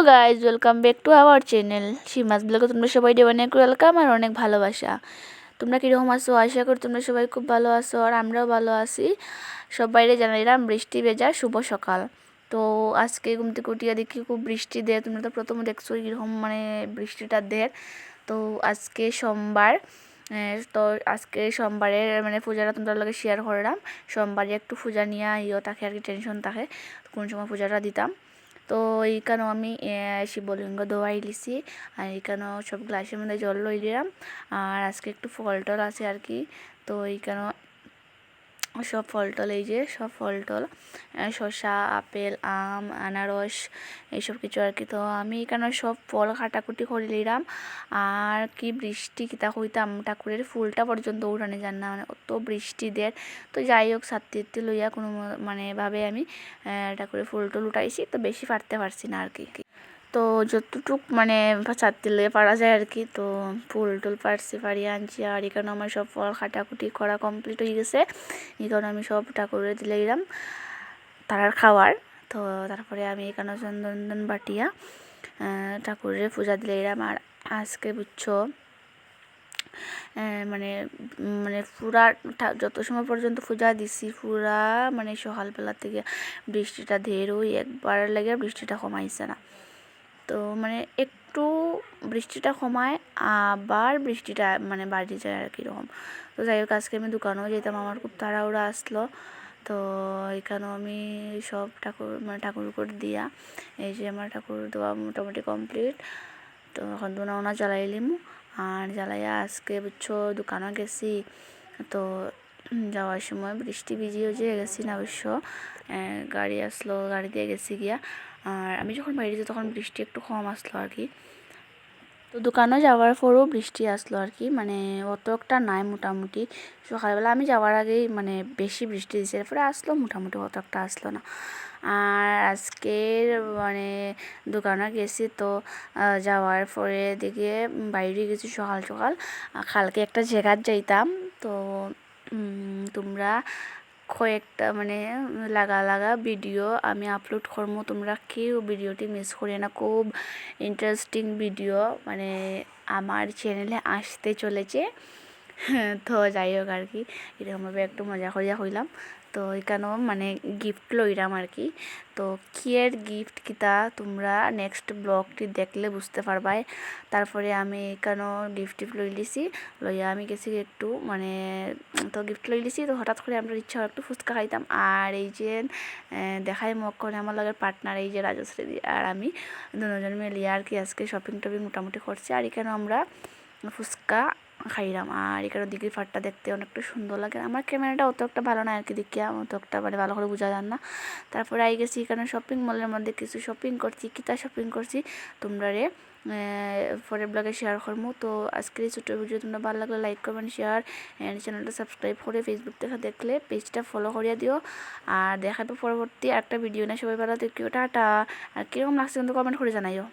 Guys, welcome back to our channel Seema's ব্লগে তোমরা সবাই অনেক ওয়েলকাম আর অনেক ভালোবাসা। তোমরা কীরকম আছো? আশা করি তোমরা সবাই খুব ভালো আছো আর আমরাও ভালো আছি। সবাইরে জানাইলাম বৃষ্টি ভেজা শুভ সকাল। তো আজকে ঘুম থেকে উঠিয়া দেখি খুব বৃষ্টি দেয়। তোমরা তো প্রথমে দেখছো কীরকম মানে বৃষ্টিটা দেয়। তো আজকে সোমবার, তো আজকে সোমবারের মানে পূজাটা তোমরা লগে শেয়ার করলাম। সোমবারে একটু পূজা নিয়ে থাকে আর কি, টেনশন থাকে কোন সময় পূজাটা দিতাম। তো এইখানেও আমি শিবলিঙ্গ দোয়াই লিছি আর এইখানেও সব গ্লাসের মধ্যে জল লই দিলাম। আর আজকে একটু ফল টল আছে আর কি। তো এইখানেও সব ফল টল, এই যে সব ফল টল, শসা, আপেল, আম, আনারস এইসব কিছু আর কি। তো আমি এখানে সব ফল কাটাকুটি করে নিলাম। আর কি বৃষ্টি কিতা কইতাম, ঠাকুরের ফুলটা পর্যন্ত উঠানে যান না, মানে অত বৃষ্টি দেয়। তো যাই হোক ছাত্রীতে লইয়া কোনো মানে ভাবে আমি ঠাকুরের ফুল টুল উঠাইছি। তো বেশি পারতে পারছি না আর কি। তো যতটুক মানে ছাড়তে লইয়া পারা যায় আর কি। তো ফুল টুল পারিয়ে আনছি। আর এখানে আমার সব ফল কাটাকুটি করা কমপ্লিট হয়ে গেছে। এখানে আমি সব ঠাকুরে দিলে দিলাম তারার খাওয়ার। তো তারপরে আমি এখানে চন্দন বাটিয়া ঠাকুরের পূজা দিলে দিলাম। আর আজকে বুঝছো মানে মানে পুরা যত সময় পর্যন্ত পূজা দিছি পুরা মানে সকালবেলা থেকে বৃষ্টিটা ধের ওই একবার লাগে বৃষ্টিটা কমাইছে না। তো মানে একটু বৃষ্টিটা কমায় আবার বৃষ্টিটা মানে বাড়ি যায় আর কীরকম। তো যাই হোক আজকে আমি দোকানেও যেতাম, আমার খুব তাড়াহুড়া আসলো। তো এখানেও আমি সব ঠাকুর মানে ঠাকুর করে দিয়া, এই যে আমার ঠাকুর দেওয়া মোটামুটি কমপ্লিট। তো এখন দোনা জ্বালাইলিম আর জ্বালাইয়া আজকে বুঝছো দোকানে গেছি। তো যাওয়ার সময় বৃষ্টি ভিজিয়েও যে গেছি না অবশ্য, গাড়ি আসলো, গাড়ি দিয়ে গেছি গিয়া। আর আমি যখন বাইরে যাই তখন বৃষ্টি একটু কম আসলো আর কি। তো দোকানে যাওয়ার পরেও বৃষ্টি আসলো আর কি, মানে অত একটা নাই, মোটামুটি সকালবেলা আমি যাওয়ার আগেই মানে বেশি বৃষ্টি দিচ্ছে, এরপরে আসলো মোটামুটি, অত একটা আসলো না। আর আজকের মানে দোকানে গেছি তো যাওয়ার পরে দেখে বাইরে গেছি সকাল সকাল। কালকে একটা জায়গায় যাইতাম। তো তোমরা কয়েকটা মানে লাগা ভিডিও আমি আপলোড করবো, তোমরা কেউ ভিডিওটি মিস করি না। খুব ইন্টারেস্টিং ভিডিও মানে আমার চ্যানেলে আসতে চলেছে। তো যাই হোক আর কি, এরকমভাবে একটু মজা করিয়া হইলাম। তো এখানেও মানে গিফট লইলাম আর কি। তো কিয়ের গিফট কিতা তোমরা নেক্সট ব্লগটি দেখলে বুঝতে পারবাই। তারপরে আমি এখানেও গিফট লই লিছি, লইয়া আমি গেছি একটু মানে, তো গিফট লই লিছি। তো হঠাৎ করে আমরা ইচ্ছা একটু ফুচকা খাইতাম। আর এই যে দেখাই মুখ করে আমার লগের পার্টনার এই যে রাজশ্রী আর আমি দুজন মিলিয়ে আর কি আজকে শপিং টপিং মোটামুটি করছি। আর এখানে আমরা ফুচকা খাইলাম। আর এখানে দিঘির পাড়টা দেখতে অনেকটা সুন্দর লাগে। আমার ক্যামেরাটা অত একটা ভালো না আর কি, দেখিয়া অত একটা মানে ভালো করে বোঝা যান না। তারপরে আই গেছি এখানে শপিং মলের মধ্যে কিছু শপিং করছি। কিতা শপিং করছি তোমরা পরের ব্লগে শেয়ার করবো। তো আজকের এই ছোটো ভিডিও তোমরা ভালো লাগলে লাইক করবেন, শেয়ার অ্যান্ড চ্যানেলটা সাবস্ক্রাইব করে ফেসবুক থেকে দেখলে পেজটা ফলো করিয়া দিও। আর দেখাবো পরবর্তী একটা ভিডিও না, সবাই ভালো দেখো, টাটা। আর কীরকম লাগছে কিন্তু কমেন্ট করে জানাইও।